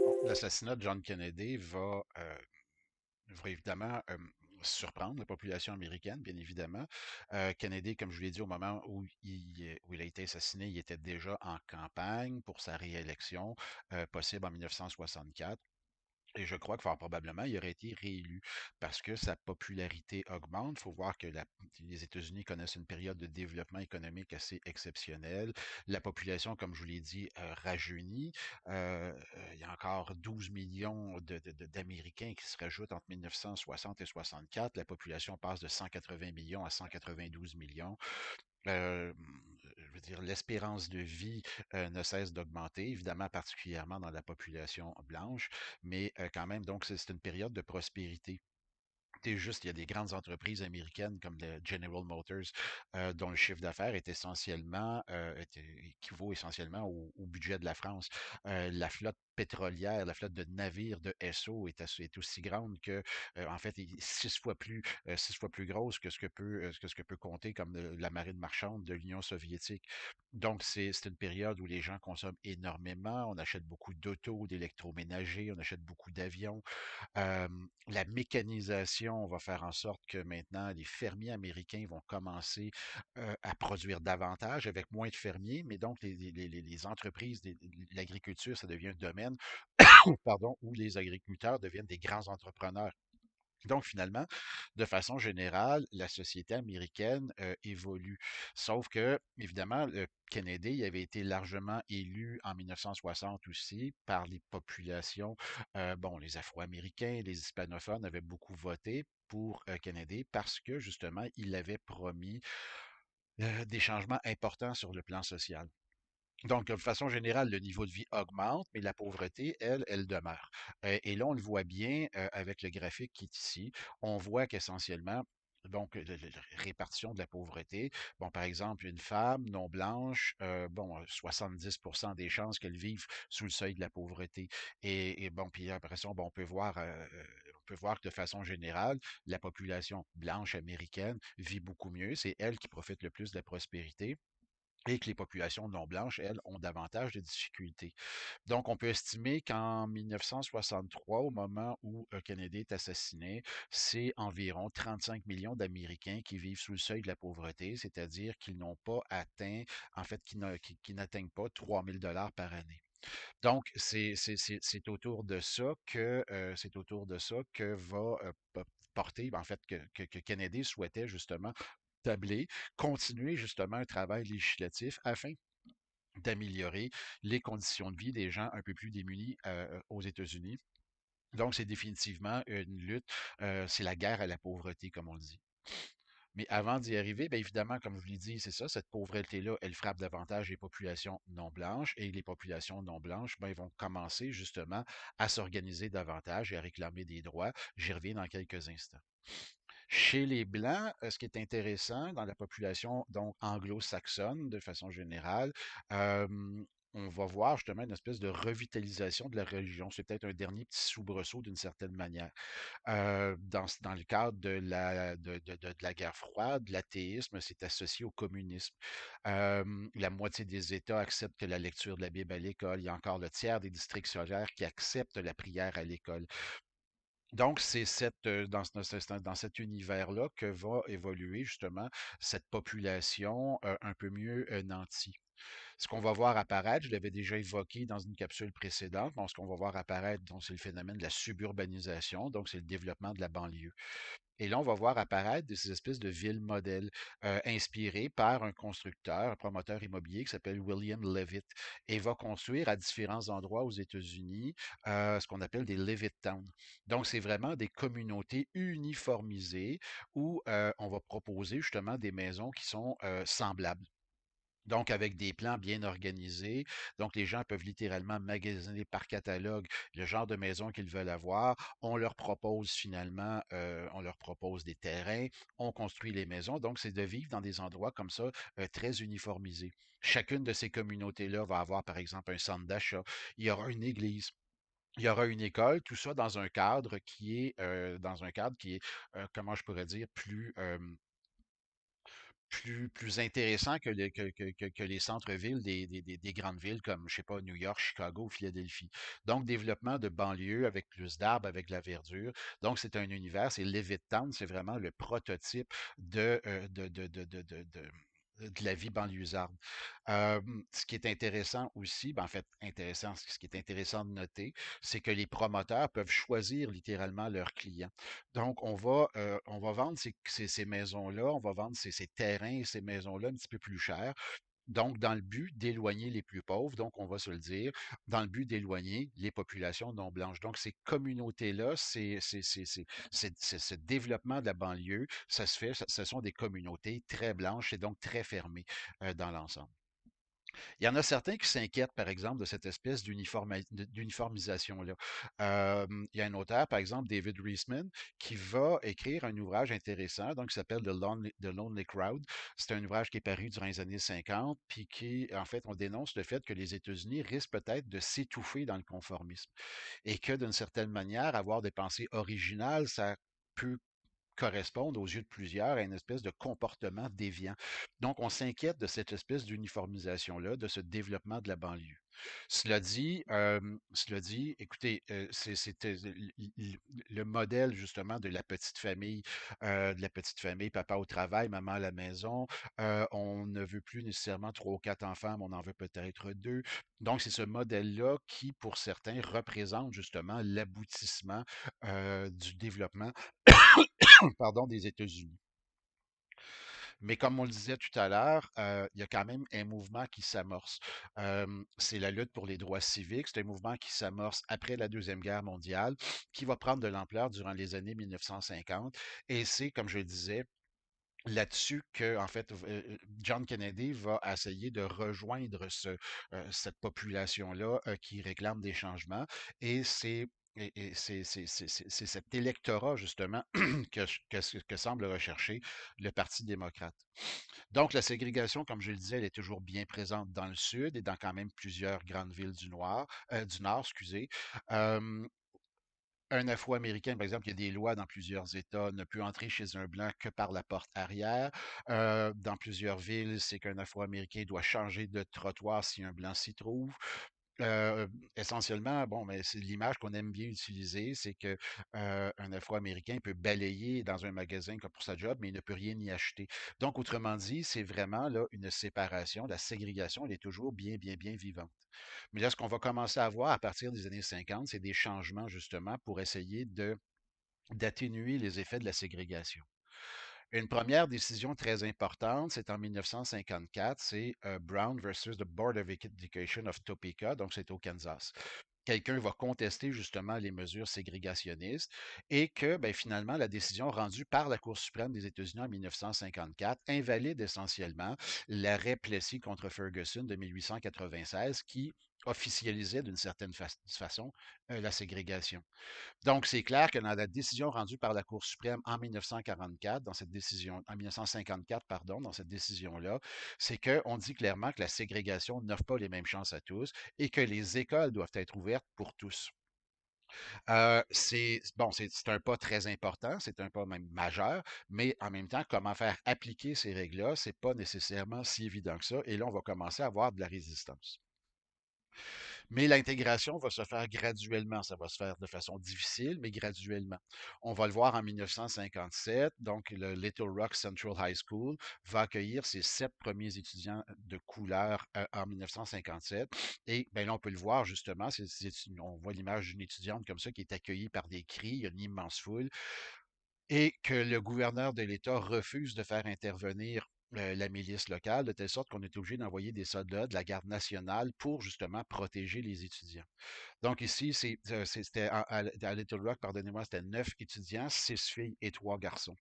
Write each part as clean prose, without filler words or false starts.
Bon, l'assassinat de John Kennedy va évidemment surprendre la population américaine, bien évidemment. Kennedy, comme je vous l'ai dit, au moment où il a été assassiné, il était déjà en campagne pour sa réélection, possible en 1964. Et je crois que fort probablement, il aurait été réélu parce que sa popularité augmente. Il faut voir que les États-Unis connaissent une période de développement économique assez exceptionnelle. La population, comme je vous l'ai dit, rajeunit. Il y a encore 12 millions d'Américains qui se rajoutent entre 1960 et 64. La population passe de 180 millions à 192 millions. Euh, je veux dire, l'espérance de vie ne cesse d'augmenter, évidemment, particulièrement dans la population blanche, mais quand même, donc, c'est une période de prospérité. C'est juste, il y a des grandes entreprises américaines comme le General Motors, dont le chiffre d'affaires équivaut essentiellement au budget de la France. La flotte pétrolière, la flotte de navires de Esso est aussi grande que, en fait, 6 fois plus grosse que ce que peut compter comme la marine marchande de l'Union soviétique. Donc, c'est une période où les gens consomment énormément. On achète beaucoup d'autos, d'électroménagers, on achète beaucoup d'avions. Euh, la mécanisation va faire en sorte que maintenant, les fermiers américains vont commencer à produire davantage avec moins de fermiers, mais donc les entreprises, l'agriculture, ça devient un domaine pardon, où les agriculteurs deviennent des grands entrepreneurs. Donc, finalement, de façon générale, la société américaine évolue. Sauf que, évidemment, Kennedy avait été largement élu en 1960 aussi par les populations. Bon, les Afro-Américains, les hispanophones avaient beaucoup voté pour Kennedy parce que, justement, il avait promis des changements importants sur le plan social. Donc, de façon générale, le niveau de vie augmente, mais la pauvreté, elle demeure. Et là, on le voit bien avec le graphique qui est ici. On voit qu'essentiellement, donc, la répartition de la pauvreté. Bon, par exemple, une femme non blanche, bon, 70% des chances qu'elle vive sous le seuil de la pauvreté. Et bon, puis après ça, bon, on peut voir que de façon générale, la population blanche américaine vit beaucoup mieux. C'est elle qui profite le plus de la prospérité et que les populations non blanches, elles, ont davantage de difficultés. Donc, on peut estimer qu'en 1963, au moment où Kennedy est assassiné, c'est environ 35 millions d'Américains qui vivent sous le seuil de la pauvreté, c'est-à-dire qu'ils n'ont pas atteint, en fait, qui n'atteignent pas 3 000 $ par année. Donc, c'est autour de ça que va porter, en fait, que Kennedy souhaitait justement tabler, continuer justement un travail législatif afin d'améliorer les conditions de vie des gens un peu plus démunis aux États-Unis. Donc, c'est définitivement une lutte, c'est la guerre à la pauvreté, comme on le dit. Mais avant d'y arriver, bien évidemment, comme je vous l'ai dit, c'est ça, cette pauvreté-là, elle frappe davantage les populations non blanches et les populations non blanches, ben, ils vont commencer justement à s'organiser davantage et à réclamer des droits. J'y reviens dans quelques instants. Chez les Blancs, ce qui est intéressant dans la population donc anglo-saxonne de façon générale, euh, on va voir justement une espèce de revitalisation de la religion. C'est peut-être un dernier petit soubresaut d'une certaine manière. Dans le cadre de la guerre froide, l'athéisme s'est associé au communisme. La moitié des États acceptent la lecture de la Bible à l'école. Il y a encore le tiers des districts scolaires qui acceptent la prière à l'école. Donc, c'est dans cet univers-là que va évoluer justement cette population un peu mieux nantie. Ce qu'on va voir apparaître, je l'avais déjà évoqué dans une capsule précédente, bon, ce qu'on va voir apparaître, donc, c'est le phénomène de la suburbanisation, donc c'est le développement de la banlieue. Et là, on va voir apparaître ces espèces de villes modèles inspirées par un constructeur, un promoteur immobilier qui s'appelle William Levitt et va construire à différents endroits aux États-Unis ce qu'on appelle des Levitt Towns. Donc, c'est vraiment des communautés uniformisées où on va proposer justement des maisons qui sont semblables. Donc, avec des plans bien organisés. Donc, les gens peuvent littéralement magasiner par catalogue le genre de maison qu'ils veulent avoir. On leur propose finalement, on leur propose des terrains, on construit les maisons. Donc, c'est de vivre dans des endroits comme ça, très uniformisés. Chacune de ces communautés-là va avoir, par exemple, un centre d'achat. Il y aura une église. Il y aura une école, tout ça dans un cadre qui est, comment je pourrais dire, plus intéressant que les centres-villes des grandes villes comme, je sais pas, New York, Chicago ou Philadelphie. Donc, développement de banlieues avec plus d'arbres, avec de la verdure. Donc, c'est un univers, c'est Levittown, c'est vraiment le prototype de la vie banlieusarde. Euh, Ce qui est intéressant aussi, ben, en fait, intéressant, ce qui est intéressant de noter, c'est que les promoteurs peuvent choisir littéralement leurs clients. Donc, on va vendre ces maisons-là, on va vendre ces terrains et ces maisons-là un petit peu plus chers. Donc, dans le but d'éloigner les plus pauvres, donc on va se le dire, dans le but d'éloigner les populations non blanches. Donc, ces communautés-là, ce développement de la banlieue, ça se fait, ce sont des communautés très blanches et donc très fermées dans l'ensemble. Il y en a certains qui s'inquiètent, par exemple, de cette espèce d'uniformisation-là. Il y a un auteur, par exemple, David Reisman, qui va écrire un ouvrage intéressant, donc qui s'appelle The Lonely Crowd. C'est un ouvrage qui est paru durant les années 50, puis qui, en fait, on dénonce le fait que les États-Unis risquent peut-être de s'étouffer dans le conformisme et que, d'une certaine manière, avoir des pensées originales, ça peut correspondent aux yeux de plusieurs à une espèce de comportement déviant. Donc, on s'inquiète de cette espèce d'uniformisation-là, de ce développement de la banlieue. Cela dit, écoutez, c'était le modèle justement de la petite famille, papa au travail, maman à la maison. On ne veut plus nécessairement trois ou quatre enfants, mais on en veut peut-être deux. Donc, c'est ce modèle-là qui, pour certains, représente justement l'aboutissement du développement pardon, des États-Unis. Mais comme on le disait tout à l'heure, il y a quand même un mouvement qui s'amorce. C'est la lutte pour les droits civiques. C'est un mouvement qui s'amorce après la Deuxième Guerre mondiale, qui va prendre de l'ampleur durant les années 1950. Et c'est, comme je le disais, là-dessus que, en fait, John Kennedy va essayer de rejoindre cette population-là qui réclame des changements. Et c'est cet électorat, justement, que semble rechercher le Parti démocrate. Donc, la ségrégation, comme je le disais, elle est toujours bien présente dans le sud et dans quand même plusieurs grandes villes du nord, excusez. Euh, un Afro-Américain, par exemple, il y a des lois dans plusieurs États, ne peut entrer chez un Blanc que par la porte arrière. Dans plusieurs villes, c'est qu'un Afro-Américain doit changer de trottoir si un Blanc s'y trouve. Euh, Essentiellement, bon, mais c'est l'image qu'on aime bien utiliser, c'est que un Afro-Américain peut balayer dans un magasin comme pour sa job, mais il ne peut rien y acheter. Donc, autrement dit, c'est vraiment là une séparation. La ségrégation, elle est toujours bien, bien, bien vivante. Mais là, ce qu'on va commencer à voir à partir des années 50, c'est des changements justement pour essayer d'atténuer les effets de la ségrégation. Une première décision très importante, c'est en 1954, c'est Brown versus the Board of Education of Topeka, donc c'est au Kansas. Quelqu'un va contester justement les mesures ségrégationnistes et que ben, finalement la décision rendue par la Cour suprême des États-Unis en 1954 invalide essentiellement l'arrêt Plessy contre Ferguson de 1896 qui officialisait d'une certaine façon la ségrégation. Donc, c'est clair que dans la décision rendue par la Cour suprême en 1944, en 1954, pardon, dans cette décision-là, c'est qu'on dit clairement que la ségrégation n'offre pas les mêmes chances à tous et que les écoles doivent être ouvertes pour tous. C'est un pas très important, c'est un pas même majeur, mais en même temps, comment faire appliquer ces règles-là, c'est pas nécessairement si évident que ça. Et là, on va commencer à avoir de la résistance. Mais l'intégration va se faire graduellement. Ça va se faire de façon difficile, mais graduellement. On va le voir en 1957. Donc, le Little Rock Central High School va accueillir ses 7 premiers étudiants de couleur en 1957. Et ben là, on peut le voir justement. On voit l'image d'une étudiante comme ça qui est accueillie par des cris, il y a une immense foule et que le gouverneur de l'État refuse de faire intervenir la milice locale, de telle sorte qu'on est obligé d'envoyer des soldats de la garde nationale pour justement protéger les étudiants. Donc ici, c'était à Little Rock, pardonnez-moi, c'était 9 étudiants, 6 filles et 3 garçons.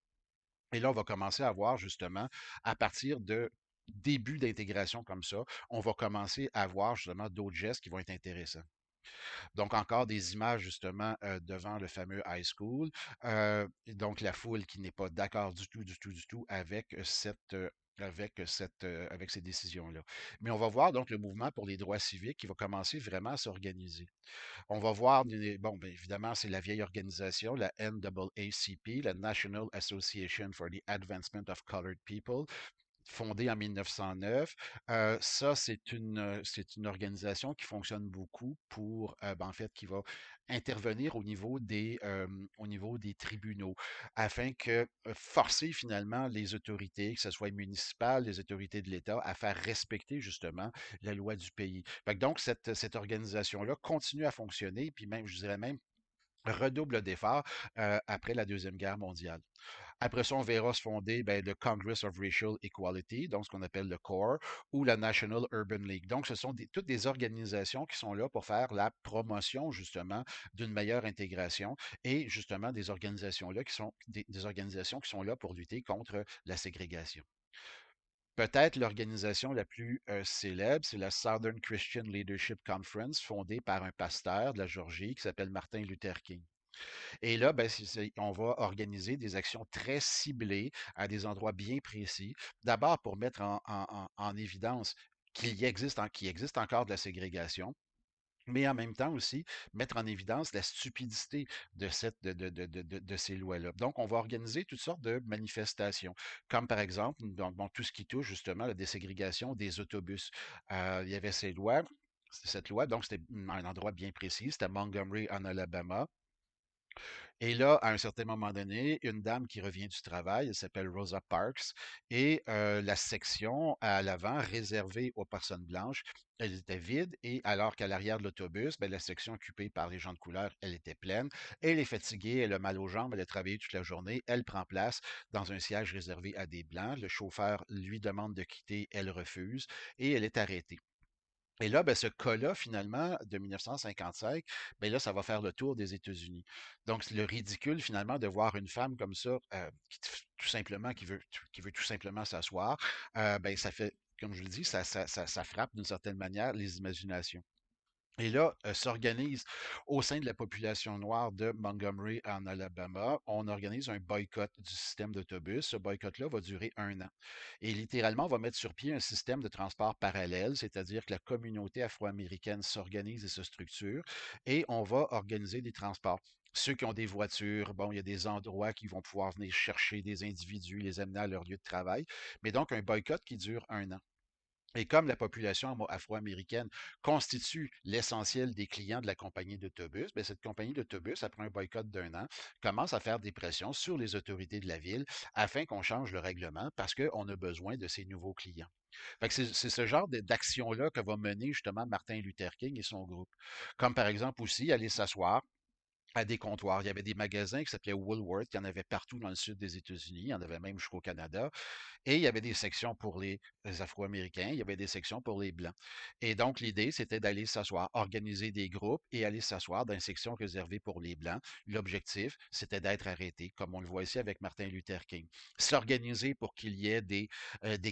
Et là, on va commencer à voir justement, à partir de début d'intégration comme ça, on va commencer à voir justement d'autres gestes qui vont être intéressants. Donc, encore des images justement devant le fameux high school. Donc, la foule qui n'est pas d'accord du tout, du tout, du tout avec ces décisions-là. Mais on va voir donc le mouvement pour les droits civiques qui va commencer vraiment à s'organiser. On va voir, bon, bien évidemment, c'est la vieille organisation, la NAACP, la National Association for the Advancement of Colored People, fondée en 1909. Ça, c'est une organisation qui fonctionne beaucoup pour, ben, en fait, qui va intervenir au niveau des tribunaux, afin que forcer finalement les autorités, que ce soit municipales, les autorités de l'État, à faire respecter justement la loi du pays. Fait que donc, cette organisation-là continue à fonctionner, puis même, je dirais même, redouble d'efforts après la Deuxième Guerre mondiale. Après ça, on verra se fonder ben, le Congress of Racial Equality, donc ce qu'on appelle le CORE, ou la National Urban League. Donc, ce sont toutes des organisations qui sont là pour faire la promotion, justement, d'une meilleure intégration et, justement, des organisations-là qui sont des organisations qui sont là pour lutter contre la ségrégation. Peut-être l'organisation la plus célèbre, c'est la Southern Christian Leadership Conference, fondée par un pasteur de la Georgie qui s'appelle Martin Luther King. Et là, ben, on va organiser des actions très ciblées à des endroits bien précis. D'abord, pour mettre en évidence qu'il existe encore de la ségrégation, mais en même temps aussi mettre en évidence la stupidité de ces lois-là. Donc, on va organiser toutes sortes de manifestations, comme par exemple, donc, bon, tout ce qui touche justement à la déségrégation des autobus. Il y avait cette loi, donc c'était un endroit bien précis, c'était Montgomery en Alabama. Et là, à un certain moment donné, une dame qui revient du travail, elle s'appelle Rosa Parks, et la section à l'avant réservée aux personnes blanches, elle était vide, et alors qu'à l'arrière de l'autobus, ben, la section occupée par les gens de couleur, elle était pleine. Elle est fatiguée, elle a mal aux jambes, elle a travaillé toute la journée, elle prend place dans un siège réservé à des blancs. Le chauffeur lui demande de quitter, elle refuse, et elle est arrêtée. Et là, ben, ce cas-là, finalement, de 1955, ben là, ça va faire le tour des États-Unis. Donc, c'est le ridicule, finalement, de voir une femme comme ça, tout simplement, qui veut tout simplement s'asseoir, ben, ça fait, comme je le dis, ça frappe d'une certaine manière les imaginations. Et là, s'organise au sein de la population noire de Montgomery en Alabama, on organise un boycott du système d'autobus. Ce boycott-là va durer un an. Et littéralement, on va mettre sur pied un système de transport parallèle, c'est-à-dire que la communauté afro-américaine s'organise et se structure, et on va organiser des transports. Ceux qui ont des voitures, bon, il y a des endroits qui vont pouvoir venir chercher des individus, les amener à leur lieu de travail, mais donc un boycott qui dure un an. Et comme la population afro-américaine constitue l'essentiel des clients de la compagnie d'autobus, bien, cette compagnie d'autobus, après un boycott d'un an, commence à faire des pressions sur les autorités de la ville afin qu'on change le règlement parce qu'on a besoin de ces nouveaux clients. Fait que c'est ce genre d'action-là que va mener justement Martin Luther King et son groupe. Comme par exemple aussi aller s'asseoir à des comptoirs. Il y avait des magasins qui s'appelaient Woolworth, il y en avait partout dans le sud des États-Unis, il y en avait même jusqu'au Canada. Et il y avait des sections pour les Afro-Américains, il y avait des sections pour les Blancs. Et donc, l'idée, c'était d'aller s'asseoir, organiser des groupes et aller s'asseoir dans une section réservée pour les Blancs. L'objectif, c'était d'être arrêté, comme on le voit ici avec Martin Luther King. S'organiser pour qu'il y ait des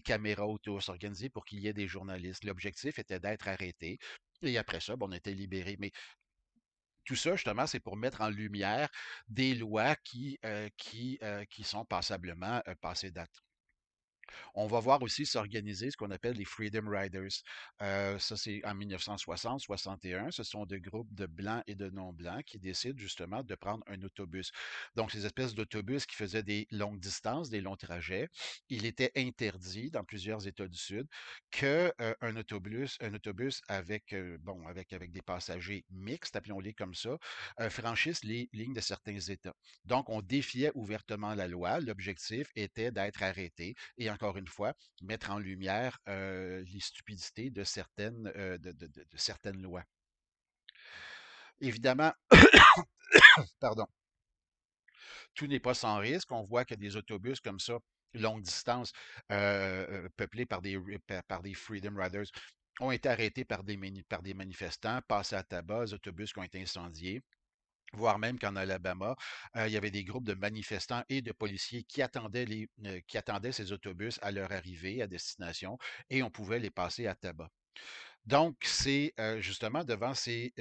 caméras autour, s'organiser pour qu'il y ait des journalistes. L'objectif était d'être arrêté. Et après ça, bon, on était libéré. Mais tout ça, justement, c'est pour mettre en lumière des lois qui sont passablement passées date. On va voir aussi s'organiser ce qu'on appelle les Freedom Riders. Ça, c'est en 1960-61. Ce sont des groupes de blancs et de non-blancs qui décident justement de prendre un autobus. Donc, ces espèces d'autobus qui faisaient des longues distances, des longs trajets, il était interdit dans plusieurs États du Sud que un autobus avec, bon, avec des passagers mixtes, appelons-les comme ça, franchisse les lignes de certains États. Donc, on défiait ouvertement la loi. L'objectif était d'être arrêté et encore une fois, mettre en lumière les stupidités de certaines lois. Évidemment, pardon, tout n'est pas sans risque. On voit que des autobus comme ça, longue distance, peuplés par des Freedom Riders, ont été arrêtés par des manifestants, passés à tabac, des autobus qui ont été incendiés, voire même qu'en Alabama, il y avait des groupes de manifestants et de policiers qui attendaient ces autobus à leur arrivée à destination et on pouvait les passer à tabac. Donc, c'est justement devant ces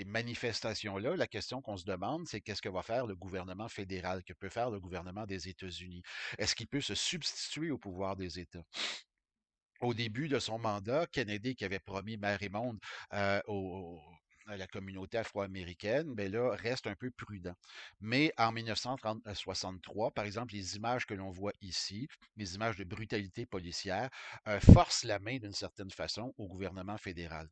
manifestations-là, la question qu'on se demande, c'est qu'est-ce que va faire le gouvernement fédéral, que peut faire le gouvernement des États-Unis? Est-ce qu'il peut se substituer au pouvoir des États? Au début de son mandat, Kennedy, qui avait promis mer et monde aux, la communauté afro-américaine, ben là, reste un peu prudent. Mais en 1963, par exemple, les images que l'on voit ici, les images de brutalité policière, forcent la main d'une certaine façon au gouvernement fédéral.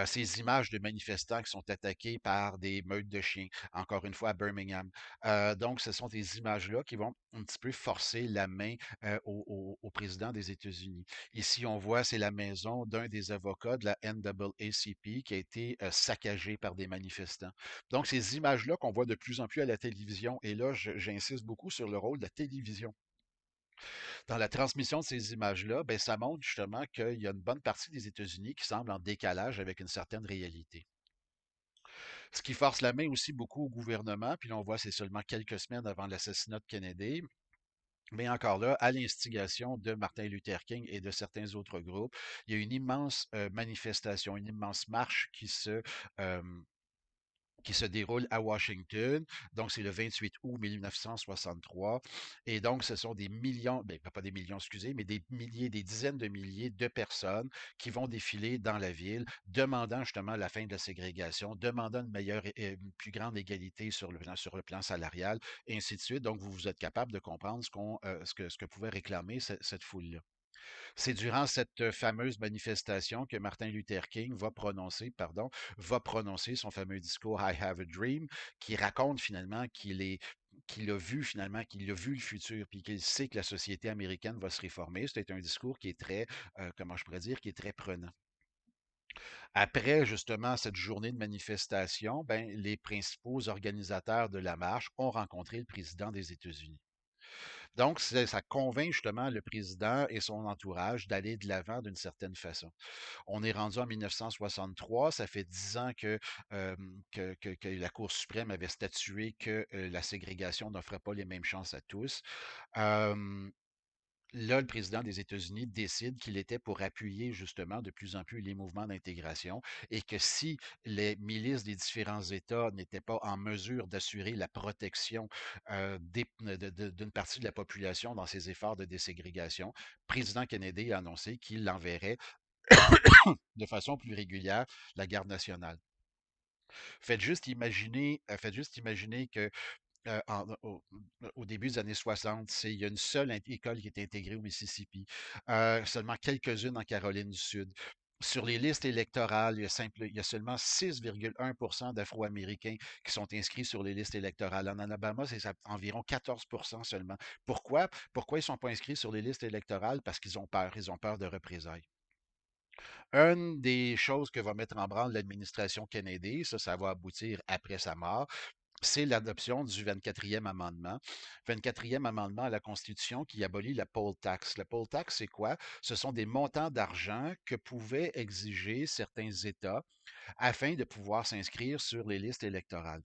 Ces images de manifestants qui sont attaqués par des meutes de chiens, encore une fois à Birmingham. Donc, ce sont des images-là qui vont un petit peu forcer la main au président des États-Unis. Ici, on voit, c'est la maison d'un des avocats de la NAACP qui a été saccagée par des manifestants. Donc, ces images-là qu'on voit de plus en plus à la télévision, et là, j'insiste beaucoup sur le rôle de la télévision dans la transmission de ces images-là, ben, ça montre justement qu'il y a une bonne partie des États-Unis qui semble en décalage avec une certaine réalité. Ce qui force la main aussi beaucoup au gouvernement, puis là, on voit, c'est seulement quelques semaines avant l'assassinat de Kennedy, mais encore là, à l'instigation de Martin Luther King et de certains autres groupes, il y a une immense manifestation, une immense marche euh, qui se déroule à Washington. Donc, c'est le 28 août 1963. Et donc, ce sont des millions, ben, pas des millions, excusez, mais des milliers, des dizaines de milliers de personnes qui vont défiler dans la ville, demandant justement la fin de la ségrégation, demandant une meilleure et une plus grande égalité sur le plan salarial, et ainsi de suite. Donc, vous êtes capable de comprendre ce que pouvait réclamer cette foule-là. C'est durant cette fameuse manifestation que Martin Luther King va prononcer son fameux discours I Have a Dream, qui raconte finalement qu'il a vu finalement, qu'il a vu le futur, puis qu'il sait que la société américaine va se réformer. C'est un discours qui est très, comment je pourrais dire, qui est très prenant. Après justement cette journée de manifestation, ben, les principaux organisateurs de la marche ont rencontré le président des États-Unis. Donc, ça convainc justement le président et son entourage d'aller de l'avant d'une certaine façon. On est rendu en 1963, ça fait 10 ans que la Cour suprême avait statué que la ségrégation n'offrait pas les mêmes chances à tous. Euh, Là, le président des États-Unis décide qu'il était pour appuyer justement de plus en plus les mouvements d'intégration et que si les milices des différents États n'étaient pas en mesure d'assurer la protection d'une partie de la population dans ses efforts de déségrégation, le président Kennedy a annoncé qu'il enverrait de façon plus régulière la garde nationale. Faites juste imaginer que au début des années 60, il y a une seule école qui est intégrée au Mississippi, seulement quelques-unes en Caroline du Sud. Sur les listes électorales, il y a seulement 6,1% d'Afro-Américains qui sont inscrits sur les listes électorales. En Alabama, c'est environ 14% seulement. Pourquoi? Pourquoi ils ne sont pas inscrits sur les listes électorales? Parce qu'ils ont peur. Ils ont peur de représailles. Une des choses que va mettre en branle l'administration Kennedy, ça va aboutir après sa mort, c'est l'adoption du 24e amendement. 24e amendement à la Constitution qui abolit la poll tax. La poll tax, c'est quoi? Ce sont des montants d'argent que pouvaient exiger certains États afin de pouvoir s'inscrire sur les listes électorales.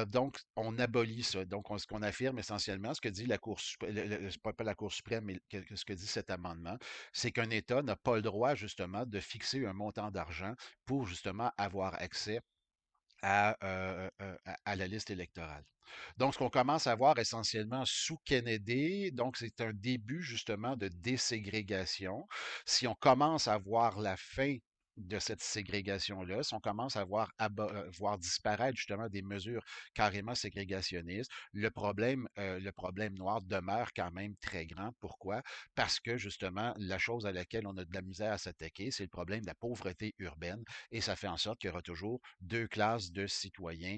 Donc, on abolit ça. Donc, ce qu'on affirme essentiellement, ce que dit la Cour suprême, pas la Cour suprême, mais ce que dit cet amendement, c'est qu'un État n'a pas le droit, justement, de fixer un montant d'argent pour, justement, avoir accès à la liste électorale. Donc, ce qu'on commence à voir essentiellement sous Kennedy, donc c'est un début justement de déségrégation. Si on commence à voir la fin de cette ségrégation-là, si on commence à voir disparaître justement des mesures carrément ségrégationnistes, le problème noir demeure quand même très grand. Pourquoi? Parce que justement, la chose à laquelle on a de la misère à s'attaquer, c'est le problème de la pauvreté urbaine et ça fait en sorte qu'il y aura toujours deux classes de citoyens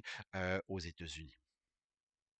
aux États-Unis.